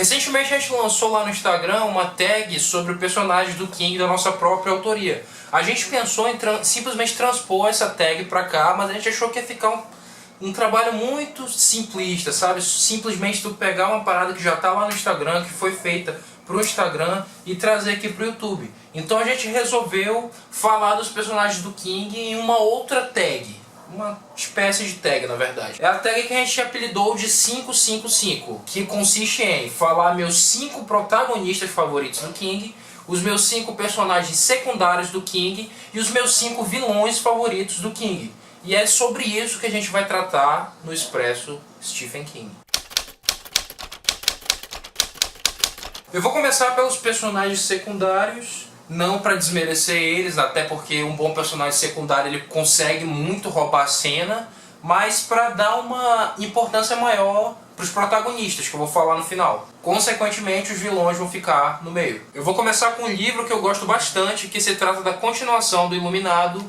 Recentemente a gente lançou lá no Instagram uma tag sobre o personagem do King da nossa própria autoria. A gente pensou em simplesmente transpor essa tag pra cá, mas a gente achou que ia ficar um trabalho muito simplista, sabe? Simplesmente tu pegar uma parada que já tá lá no Instagram, que foi feita pro Instagram e trazer aqui pro YouTube. Então a gente resolveu falar dos personagens do King em uma outra tag. Uma espécie de tag, na verdade. É a tag que a gente apelidou de 555, que consiste em falar meus 5 protagonistas favoritos do King, os meus 5 personagens secundários do King e os meus 5 vilões favoritos do King. E é sobre isso que a gente vai tratar no Expresso Stephen King. Eu vou começar pelos personagens secundários. Não para desmerecer eles, até porque um bom personagem secundário ele consegue muito roubar a cena, mas para dar uma importância maior para os protagonistas, que eu vou falar no final. Consequentemente, os vilões vão ficar no meio. Eu vou começar com um livro que eu gosto bastante, que se trata da continuação do Iluminado,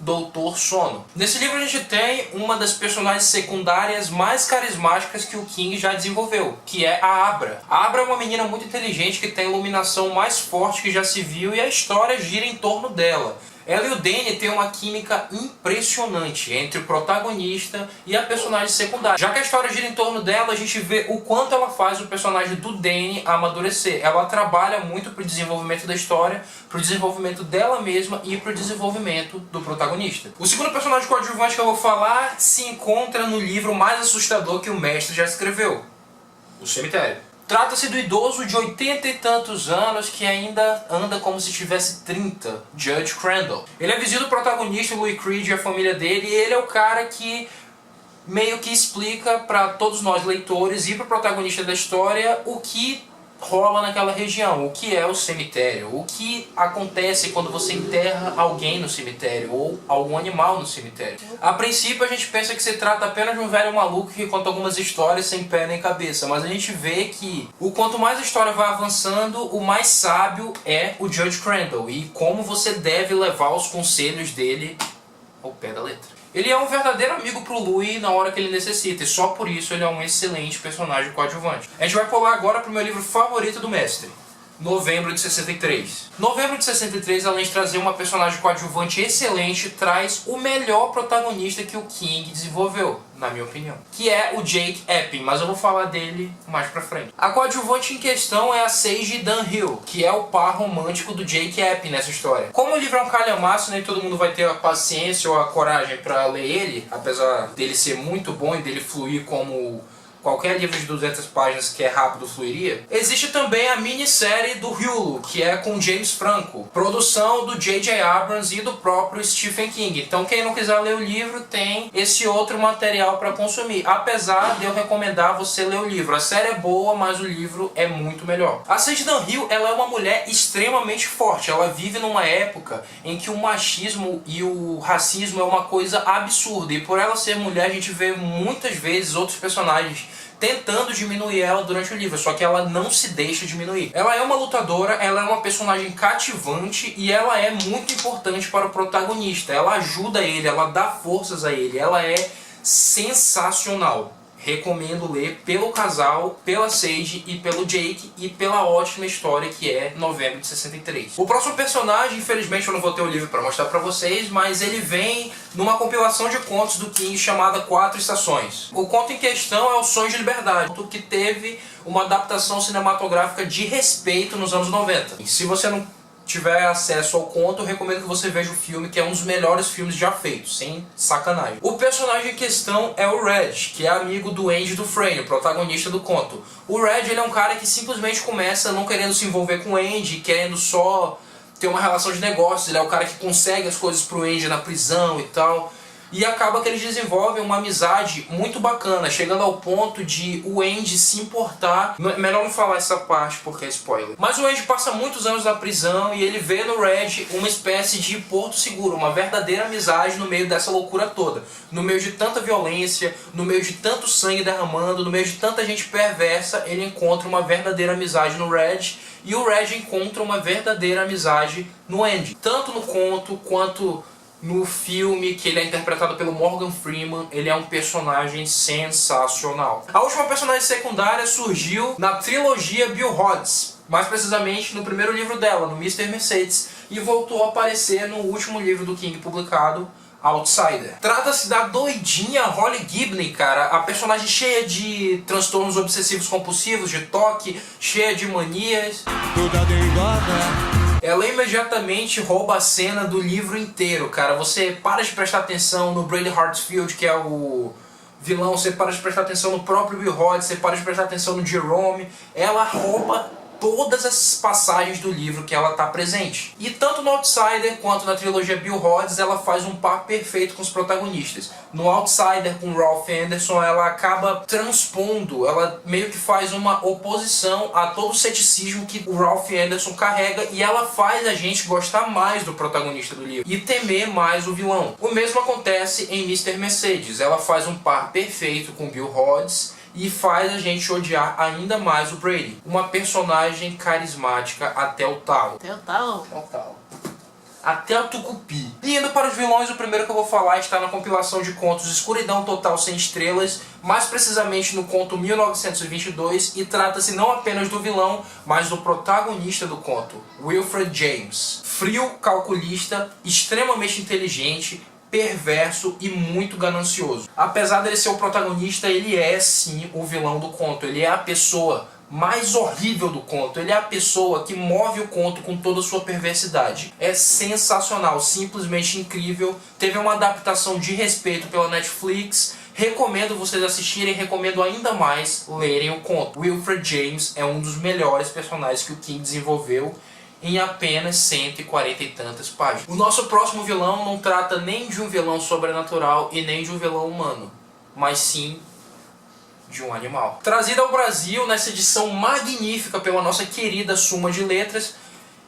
Doutor Sono. Nesse livro a gente tem uma das personagens secundárias mais carismáticas que o King já desenvolveu, que é a Abra. A Abra é uma menina muito inteligente que tem a iluminação mais forte que já se viu e a história gira em torno dela. Ela e o Danny têm uma química impressionante entre o protagonista e a personagem secundária. Já que a história gira em torno dela, a gente vê o quanto ela faz o personagem do Danny amadurecer. Ela trabalha muito pro desenvolvimento da história, pro desenvolvimento dela mesma e pro desenvolvimento do protagonista. O segundo personagem coadjuvante que eu vou falar se encontra no livro mais assustador que o mestre já escreveu, O Cemitério. Trata-se do idoso de 80 e tantos anos que ainda anda como se tivesse 30, Judge Crandall. Ele é vizinho do protagonista, Louis Creed, e a família dele, e ele é o cara que meio que explica para todos nós leitores e para o protagonista da história o que rola naquela região, o que é o cemitério, o que acontece quando você enterra alguém no cemitério ou algum animal no cemitério. A princípio a gente pensa que se trata apenas de um velho maluco que conta algumas histórias sem pé nem cabeça, mas a gente vê que o quanto mais a história vai avançando, o mais sábio é o Judge Crandall e como você deve levar os conselhos dele ao pé da letra. Ele é um verdadeiro amigo pro Louis na hora que ele necessita, e só por isso ele é um excelente personagem coadjuvante. A gente vai pular agora pro meu livro favorito do mestre, Novembro de 63. Novembro de 63, além de trazer uma personagem coadjuvante excelente, traz o melhor protagonista que o King desenvolveu, na minha opinião, que é o Jake Epping, mas eu vou falar dele mais pra frente. A coadjuvante em questão é a Sage Dunhill, que é o par romântico do Jake Epping nessa história. Como o livro é um calhamaço, nem todo mundo vai ter a paciência ou a coragem pra ler ele, apesar dele ser muito bom e dele fluir como qualquer livro de 200 páginas que é rápido fluiria. Existe também a minissérie do Hulu, que é com James Franco, produção do J.J. Abrams e do próprio Stephen King. Então quem não quiser ler o livro tem esse outro material para consumir, apesar de eu recomendar você ler o livro. A série é boa, mas o livro é muito melhor. A Sage Dunhill, ela é uma mulher extremamente forte. Ela vive numa época em que o machismo e o racismo é uma coisa absurda, e por ela ser mulher a gente vê muitas vezes outros personagens tentando diminuir ela durante o livro, só que ela não se deixa diminuir. Ela é uma lutadora, ela é uma personagem cativante e ela é muito importante para o protagonista. Ela ajuda ele, ela dá forças a ele, ela é sensacional. Recomendo ler pelo casal, pela Sage e pelo Jake e pela ótima história que é Novembro de 63. O próximo personagem, infelizmente eu não vou ter o livro para mostrar para vocês, mas ele vem numa compilação de contos do King chamada 4 Estações. O conto em questão é O Sonho de Liberdade, que teve uma adaptação cinematográfica de respeito nos anos 90. E se você não tiver acesso ao conto, eu recomendo que você veja o filme, que é um dos melhores filmes já feitos, sem sacanagem. O personagem em questão é o Red, que é amigo do Andy Dufresne, o protagonista do conto. O Red, ele é um cara que simplesmente começa não querendo se envolver com o Andy, querendo só ter uma relação de negócios. Ele é o cara que consegue as coisas pro Andy na prisão e tal. E acaba que eles desenvolvem uma amizade muito bacana, chegando ao ponto de o Andy se importar. Melhor não falar essa parte porque é spoiler. Mas o Andy passa muitos anos na prisão e ele vê no Red uma espécie de porto seguro, uma verdadeira amizade no meio dessa loucura toda. No meio de tanta violência, no meio de tanto sangue derramando, no meio de tanta gente perversa, ele encontra uma verdadeira amizade no Red. E o Red encontra uma verdadeira amizade no Andy. Tanto no conto quanto No filme, que ele é interpretado pelo Morgan Freeman, ele é um personagem sensacional. A última personagem secundária surgiu na trilogia Bill Hodges, mais precisamente no primeiro livro dela, no Mr. Mercedes, e voltou a aparecer no último livro do King publicado, Outsider. Trata-se da doidinha Holly Gibney, cara, a personagem cheia de transtornos obsessivos compulsivos, de toque, cheia de manias. Toda dengosa. Ela imediatamente rouba a cena do livro inteiro, cara. Você para de prestar atenção no Brady Hartsfield, que é o vilão, você para de prestar atenção no próprio Bill Hodges, você para de prestar atenção no Jerome. Ela rouba todas as passagens do livro que ela está presente. E tanto no Outsider quanto na trilogia Bill Hodges ela faz um par perfeito com os protagonistas. No Outsider, com Ralph Anderson, ela acaba transpondo, ela meio que faz uma oposição a todo o ceticismo que o Ralph Anderson carrega, e ela faz a gente gostar mais do protagonista do livro e temer mais o vilão. O mesmo acontece em Mr. Mercedes. Ela faz um par perfeito com Bill Hodges e faz a gente odiar ainda mais o Brady. Uma personagem carismática até o talo. Até o talo? Até o talo. Até o tucupi. E indo para os vilões, o primeiro que eu vou falar está na compilação de contos Escuridão Total Sem Estrelas, mais precisamente no conto 1922, e trata-se não apenas do vilão, mas do protagonista do conto, Wilfred James. Frio, calculista, extremamente inteligente, perverso e muito ganancioso. Apesar dele ser o protagonista, ele é sim o vilão do conto. Ele é a pessoa mais horrível do conto. Ele é a pessoa que move o conto com toda a sua perversidade. É sensacional, simplesmente incrível. Teve uma adaptação de respeito pela Netflix. Recomendo vocês assistirem, recomendo ainda mais lerem o conto. Wilfred James é um dos melhores personagens que o King desenvolveu em apenas 140 e tantas páginas. O nosso próximo vilão não trata nem de um vilão sobrenatural e nem de um vilão humano, mas sim de um animal. Trazido ao Brasil nessa edição magnífica pela nossa querida Suma de Letras,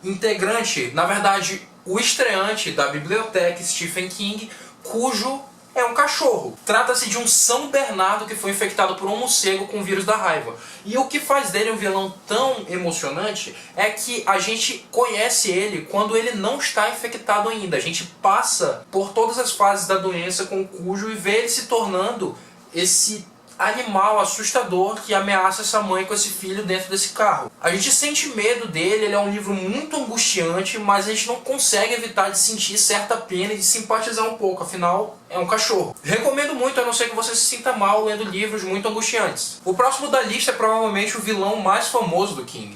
integrante, na verdade, o estreante da biblioteca Stephen King, cujo é um cachorro. Trata-se de um São Bernardo que foi infectado por um morcego com o vírus da raiva. E o que faz dele um vilão tão emocionante é que a gente conhece ele quando ele não está infectado ainda. A gente passa por todas as fases da doença com o cujo e vê ele se tornando esse animal assustador que ameaça essa mãe com esse filho dentro desse carro. A gente sente medo dele, ele é um livro muito angustiante, mas a gente não consegue evitar de sentir certa pena e de simpatizar um pouco, afinal é um cachorro. Recomendo muito, a não ser que você se sinta mal lendo livros muito angustiantes. O próximo da lista é provavelmente o vilão mais famoso do King,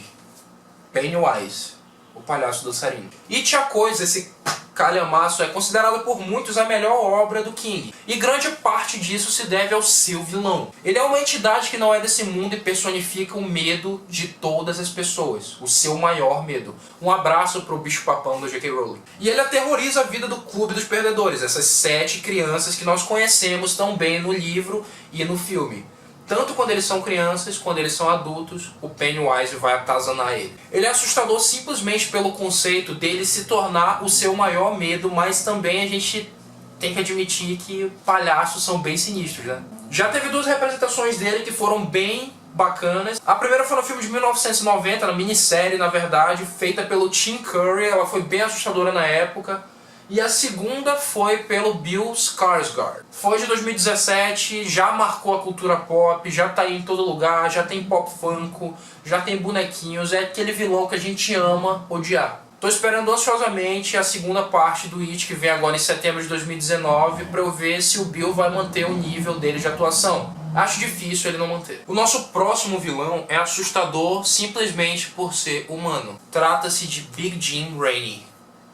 Pennywise, o palhaço dançarino. E tinha coisa, esse calhamaço é considerado por muitos a melhor obra do King, e grande parte disso se deve ao seu vilão. Ele é uma entidade que não é desse mundo e personifica o medo de todas as pessoas, o seu maior medo. Um abraço pro bicho-papão do J.K. Rowling. E ele aterroriza a vida do Clube dos Perdedores, essas 7 crianças que nós conhecemos tão bem no livro e no filme. Tanto quando eles são crianças, quando eles são adultos, o Pennywise vai atazanar ele. Ele é assustador simplesmente pelo conceito dele se tornar o seu maior medo, mas também a gente tem que admitir que palhaços são bem sinistros, né? Já teve 2 representações dele que foram bem bacanas. A primeira foi no filme de 1990, na minissérie, na verdade, feita pelo Tim Curry. Ela foi bem assustadora na época. E a segunda foi pelo Bill Skarsgård. Foi de 2017, já marcou a cultura pop, já tá aí em todo lugar, já tem pop funko, já tem bonequinhos, é aquele vilão que a gente ama odiar. Tô esperando ansiosamente a segunda parte do It, que vem agora em setembro de 2019, pra eu ver se o Bill vai manter o nível dele de atuação. Acho difícil ele não manter. O nosso próximo vilão é assustador simplesmente por ser humano. Trata-se de Big Jim Rainey,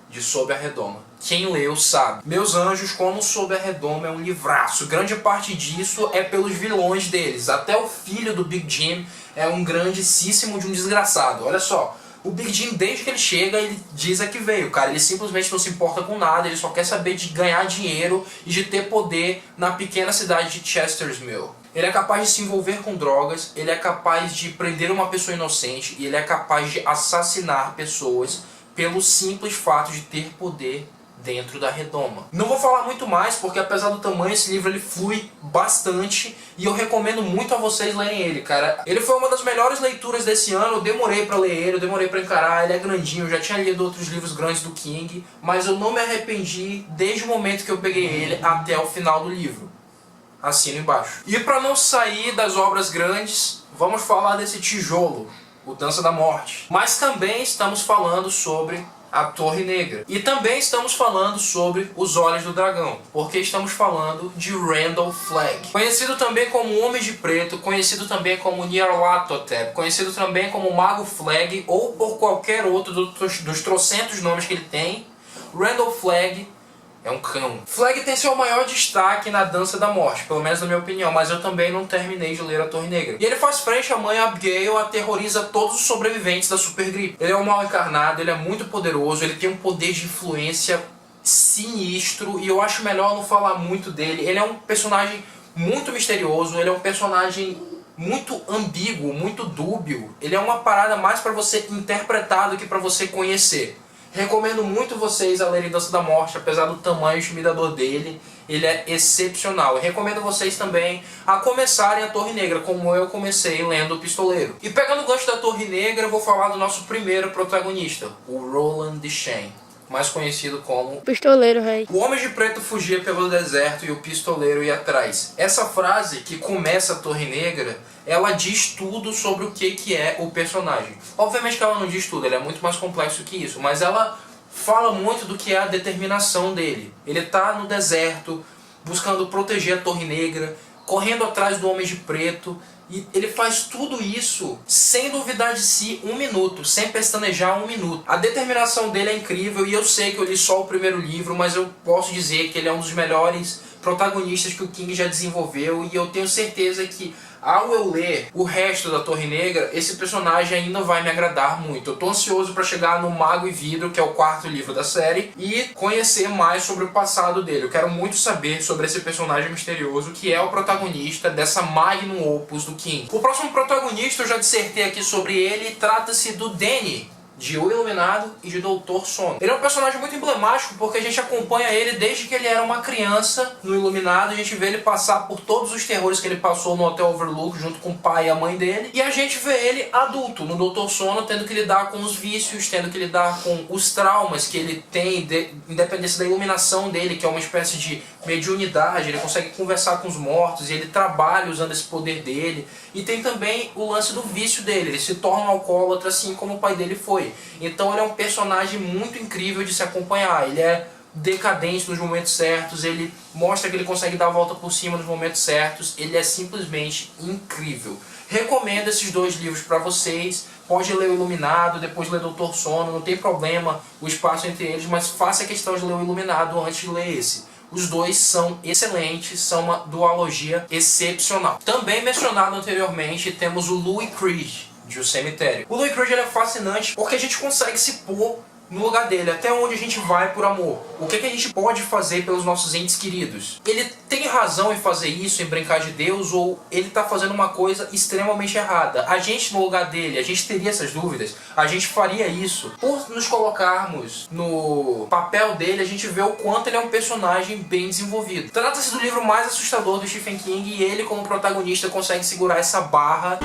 de Sob a Redoma. Quem leu sabe. Meus Anjos, como Sob a Redoma, é um livraço. Grande parte disso é pelos vilões deles. Até o filho do Big Jim é um grandíssimo de um desgraçado. Olha só, o Big Jim, desde que ele chega, ele diz a que veio, cara. Ele simplesmente não se importa com nada, ele só quer saber de ganhar dinheiro e de ter poder na pequena cidade de Chester's Mill. Ele é capaz de se envolver com drogas, ele é capaz de prender uma pessoa inocente e ele é capaz de assassinar pessoas pelo simples fato de ter poder dentro da redoma. Não vou falar muito mais, porque apesar do tamanho, esse livro ele flui bastante e eu recomendo muito a vocês lerem ele, cara. Ele foi uma das melhores leituras desse ano, eu demorei pra ler ele, eu demorei pra encarar, ele é grandinho, eu já tinha lido outros livros grandes do King, mas eu não me arrependi desde o momento que eu peguei ele até o final do livro. Assino embaixo. E pra não sair das obras grandes, vamos falar desse tijolo, o Dança da Morte. Mas também estamos falando sobre a Torre Negra. E também estamos falando sobre Os Olhos do Dragão, porque estamos falando de Randall Flagg. Conhecido também como Homem de Preto, conhecido também como Nyarlathotep, conhecido também como Mago Flagg, ou por qualquer outro dos trocentos nomes que ele tem, Randall Flagg é um cão. Flagg tem seu maior destaque na Dança da Morte, pelo menos na minha opinião, mas eu também não terminei de ler a Torre Negra. E ele faz frente à mãe Abigail, aterroriza todos os sobreviventes da supergripe. Ele é um mal encarnado, ele é muito poderoso, ele tem um poder de influência sinistro, e eu acho melhor não falar muito dele. Ele é um personagem muito misterioso, ele é um personagem muito ambíguo, muito dúbio. Ele é uma parada mais pra você interpretar do que pra você conhecer. Recomendo muito vocês a lerem Dança da Morte, apesar do tamanho intimidador dele, ele é excepcional. Eu recomendo vocês também a começarem a Torre Negra, como eu comecei lendo O Pistoleiro. E pegando o gancho da Torre Negra, eu vou falar do nosso primeiro protagonista, o Roland Deschain, mais conhecido como Pistoleiro, rei. O Homem de Preto fugia pelo deserto e o pistoleiro ia atrás. Essa frase que começa a Torre Negra, ela diz tudo sobre o que é o personagem. Obviamente que ela não diz tudo, ele é muito mais complexo que isso, mas ela fala muito do que é a determinação dele. Ele tá no deserto, buscando proteger a Torre Negra, correndo atrás do Homem de Preto, e ele faz tudo isso sem duvidar de si um minuto, sem pestanejar um minuto. A determinação dele é incrível, e eu sei que eu li só o primeiro livro, mas eu posso dizer que ele é um dos melhores protagonistas que o King já desenvolveu, e eu tenho certeza que ao eu ler o resto da Torre Negra, esse personagem ainda vai me agradar muito. Eu tô ansioso para chegar no Mago e Vidro, que é o quarto livro da série, e conhecer mais sobre o passado dele. Eu quero muito saber sobre esse personagem misterioso, que é o protagonista dessa magnum opus do King. O próximo protagonista, eu já dissertei aqui sobre ele, trata-se do Danny, de O Iluminado e de Doutor Sono. Ele é um personagem muito emblemático porque a gente acompanha ele desde que ele era uma criança no Iluminado. A gente vê ele passar por todos os terrores que ele passou no Hotel Overlook junto com o pai e a mãe dele. E a gente vê ele adulto no Doutor Sono, tendo que lidar com os vícios, tendo que lidar com os traumas que ele tem, independente da iluminação dele, que é uma espécie de mediunidade. Ele consegue conversar com os mortos e ele trabalha usando esse poder dele. E tem também o lance do vício dele. Ele se torna um alcoólatra assim como o pai dele foi. Então ele é um personagem muito incrível de se acompanhar. Ele é decadente nos momentos certos, ele mostra que ele consegue dar a volta por cima nos momentos certos. Ele é simplesmente incrível. Recomendo esses dois livros para vocês. Pode ler o Iluminado, depois ler Doutor Sono, não tem problema o espaço entre eles, mas faça a questão de ler o Iluminado antes de ler esse. Os dois são excelentes, são uma dualogia excepcional. Também mencionado anteriormente, temos o Louis Creed, de O Cemitério. O Louis Creed ele é fascinante porque a gente consegue se pôr no lugar dele, até onde a gente vai por amor. O que a gente pode fazer pelos nossos entes queridos? Ele tem razão em fazer isso, em brincar de Deus, ou ele está fazendo uma coisa extremamente errada? A gente, no lugar dele, a gente teria essas dúvidas? A gente faria isso? Por nos colocarmos no papel dele, a gente vê o quanto ele é um personagem bem desenvolvido. Trata-se do livro mais assustador do Stephen King, e ele, como protagonista, consegue segurar essa barra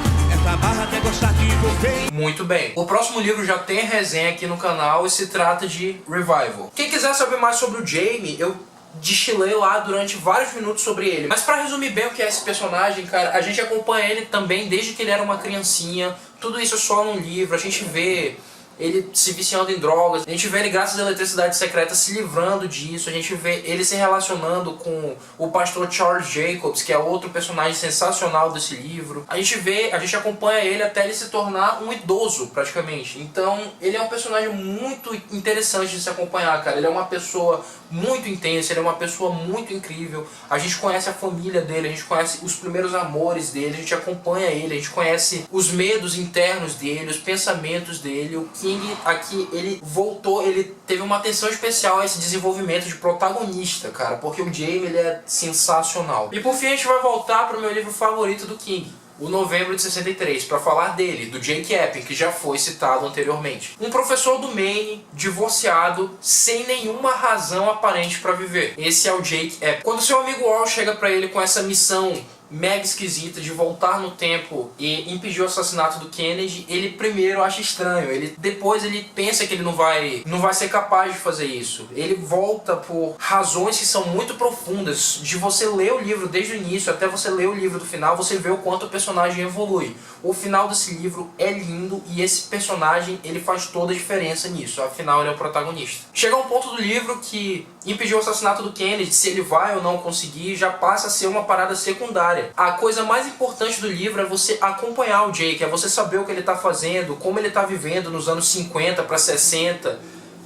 muito bem. O próximo livro já tem resenha aqui no canal e se trata de Revival. Quem quiser saber mais sobre o Jaime, eu destilei lá durante vários minutos sobre ele. Mas pra resumir bem o que é esse personagem, cara, a gente acompanha ele também desde que ele era uma criancinha. Tudo isso só num livro. A gente vê ele se viciando em drogas, a gente vê ele, graças à eletricidade secreta, se livrando disso, a gente vê ele se relacionando com o pastor Charles Jacobs, que é outro personagem sensacional desse livro. A gente acompanha ele até ele se tornar um idoso, praticamente. Então, ele é um personagem muito interessante de se acompanhar, cara. Ele é uma pessoa muito intensa, ele é uma pessoa muito incrível. A gente conhece a família dele, a gente conhece os primeiros amores dele, a gente acompanha ele, a gente conhece os medos internos dele, os pensamentos dele. O King aqui, ele voltou, ele teve uma atenção especial a esse desenvolvimento de protagonista, cara, porque o Jaime, ele é sensacional. E por fim a gente vai voltar pro meu livro favorito do King, o Novembro de 63, para falar dele, do Jake Epping, que já foi citado anteriormente. Um professor do Maine, divorciado, sem nenhuma razão aparente para viver. Esse é o Jake Epping. Quando seu amigo Al chega para ele com essa missão mega esquisita de voltar no tempo e impedir o assassinato do Kennedy, ele primeiro acha estranho, depois ele pensa que ele não vai ser capaz de fazer isso. Ele volta por razões que são muito profundas. De você ler o livro desde o início até você ler o livro do final, você vê o quanto o personagem evolui. O final desse livro é lindo e esse personagem, ele faz toda a diferença nisso, afinal ele é o protagonista. Chega um ponto do livro que impedir o assassinato do Kennedy, se ele vai ou não conseguir, já passa a ser uma parada secundária. A coisa mais importante do livro é você acompanhar o Jake, é você saber o que ele está fazendo, como ele está vivendo nos anos 50 para 60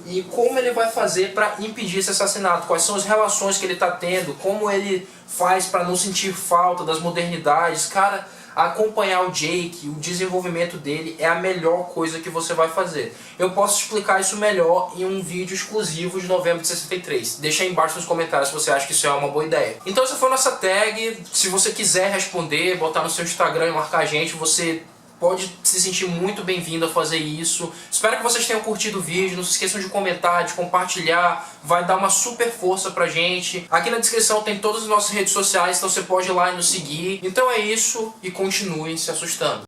e como ele vai fazer para impedir esse assassinato, quais são as relações que ele está tendo, como ele faz para não sentir falta das modernidades. Cara, acompanhar o Jake, o desenvolvimento dele é a melhor coisa que você vai fazer. Eu posso explicar isso melhor em um vídeo exclusivo de novembro de 63. Deixa aí embaixo nos comentários se você acha que isso é uma boa ideia. Então essa foi a nossa tag. Se você quiser responder, botar no seu Instagram e marcar a gente, você pode se sentir muito bem-vindo a fazer isso. Espero que vocês tenham curtido o vídeo. Não se esqueçam de comentar, de compartilhar. Vai dar uma super força pra gente. Aqui na descrição tem todas as nossas redes sociais, então você pode ir lá e nos seguir. Então é isso e continuem se assustando.